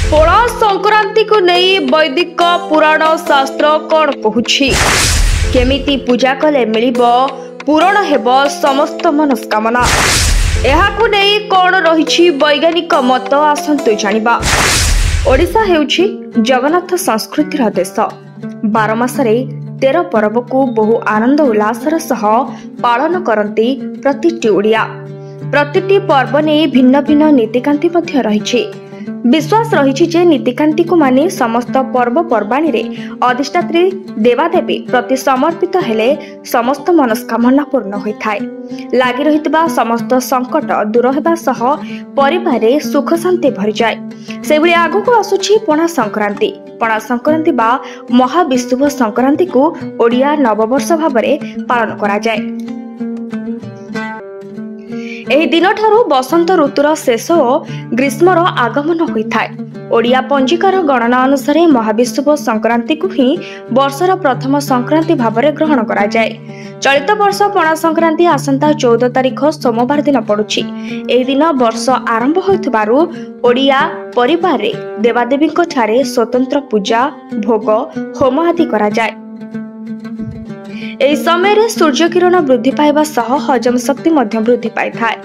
पोड़ा संक्रांति को नहीं वैदिक पुराण शास्त्र कौन कहूछि केमिति पूजा कले मिलिबो पूरण हेबो समस्त मनस्कामना एहाकु नहीं कौन रहिछि वैज्ञानिक मत आसंतु जानिबा। ओडिशा हेउछि जगन्नाथ संस्कृतिर देश। 12 मासरे 13 पर्व को बहु आनंद उल्लासर सह पालन करती प्रतिटी ओडिया। प्रतिटी पर्व ने भिन्न भिन्न नीतिकांति मध्य रहिछि। विश्वास रही जे नीतिकांति को माने समस्त पर्वपर्वाणी रे अधिष्ठात्री देवादेवी प्रति समर्पित हेले समस्त मनस्कामना पूर्ण होइथाय। लागि रहितबा समस्त संकट दूर हेबा सह परिवार रे सुख शांति भरि जाय। सेबुली आगु को आसुछि पणा संक्रांति। पणा संक्रांति बा महाविषुव संक्रांति को ओडिया नववर्ष भाबरे पालन करा जाय। एही दिन ठारू बसंत ऋतुर शेष और ग्रीष्मर आगमन होइथाय। ओडिया पंजिकार गणना अनुसार महाविषुव संक्रांति को ही वर्षर प्रथम संक्रांति भाबरे ग्रहण करा जाय। चलित वर्ष पणा संक्रांति आसंता 14 तारिख सोमवार दिन पड़ुछि। एही दिन वर्ष आरंभ होइथबारु ओडिया परिवार रे देवादेवीक ठारे स्वतंत्र पूजा भोग होम आदि करा जाय। एही समय रे सूर्य किरण वृद्धि पाइबा सह हजम शक्ति मध्य वृद्धि पाई थाए।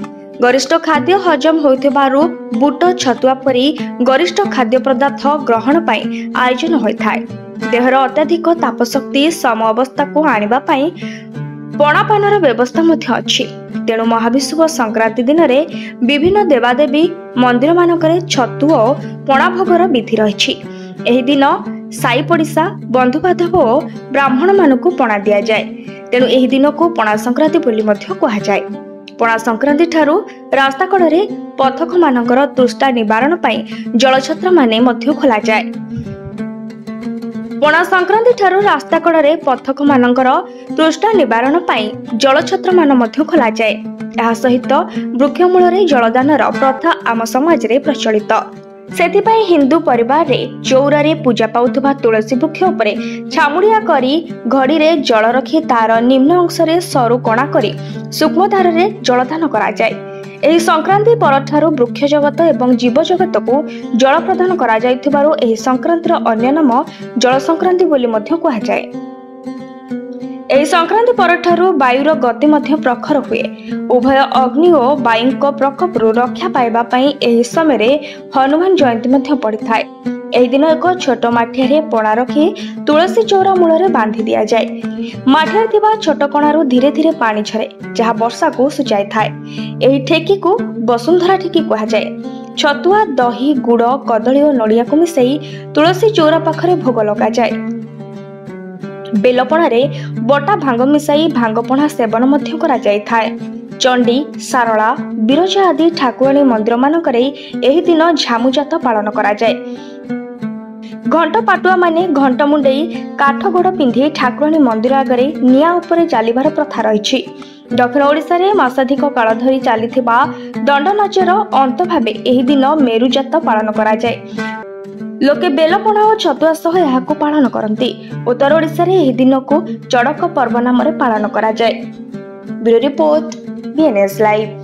गरिष्ठ खाद्य हजम होइथबारु बुट छतुआ परी गरिष्ठ खाद्य पदार्थ ग्रहण पाई आयोजन होइथाय। देहर अत्यधिक ताप शक्ति सम अवस्था को आनिबा पाई पणापानर व्यवस्था मध्य अछि। तेणु महाविषुव संक्रांति दिन रे विभिन्न देवादेवी मंदिर मानकरे छतु और पणा भोगर विधि रहिछि। एही दिन साई पड़िशा बंधु बांधव और ब्राह्मण मानकु पणा दिया जाए। तेणु एही दिन को पणा संक्रांति बोली मध्य कहा जाए। पणा संक्रांति ठारू रास्ता कड़े पथक मानकर तृष्णा निवारण पाई जलछत्र माने मध्य खोला जाए। पणा संक्रांति ठारू रास्ता कड़े पथक मानकर तृष्णा निवारण पाई जलछत्र मान मध्य खोला जाए। एहा सहित वृक्षमूल रे जलदानर प्रथा आम समाज रे प्रचलित। सेथिपाई हिंदू परिवार रे चौरा रे पूजा पाउथबा तुलसी वृक्ष उपरे छामुड़िया करी घड़ी रे जल रखी तार निम्न अंश रे सरू कणा करी सूक्ष्म धार रे जलदान करा जाय। एही संक्रांति परठारू वृक्ष जगत एवं जीव जगत को जल प्रदान करा जायथिबारु एही संक्रांतिर अन्य नाम जल संक्रांति बोली मध्य कहा जाय। एही संक्रांति परठारू वायुर गति मध्य प्रखर हुए। उभय अग्नि और वायुको प्रकोपरु रक्षा पाइबा पई एही समय रे हनुमान जयंती मध्य पड़िथाय। एही दिन एक छोट माठिया रे पणा रखी तुलसी चौरा मूल रे बांधी दिया जाय। माठिया थिबा छोट कणारू धीरे धीरे पानी झरे जहा वर्षा को सुचाई थाय। एही ठेकी को वसुंधरा ठेकी कहा जाय। छतुआ दही गुड़ कदली और नड़िया को मिसई तुलसी चौरा पाखरे भोग लगा जाय। बेलपणा रे बटा भांग मिसाई भांगपणा सेवन मध्य करा जाय थाय। चंडी सारला बिरजा आदि ठाकुराणी मंदिर मानकरे एही दिन झामुजात पालन करा जाय। घंट पाटुआ माने घंट मुंडेई काठ गोड़ पिंधि ठाकुराणी मंदिर आगरे निया उपरे जालिबार प्रथा रहिछि। दक्षिण ओडिशा रे मासाधिक काल धरी चालिथिबा दंड नाचर अंत भाबे एही दिन मेरुजात पालन करा जाय। लोके बेलपणा और छतुआ सह एहाकु पालन करती। उत्तर ओडिशा रे एही दिन को चड़क पर्व नाम रे पालन करा जाय। Bureau report BNS live.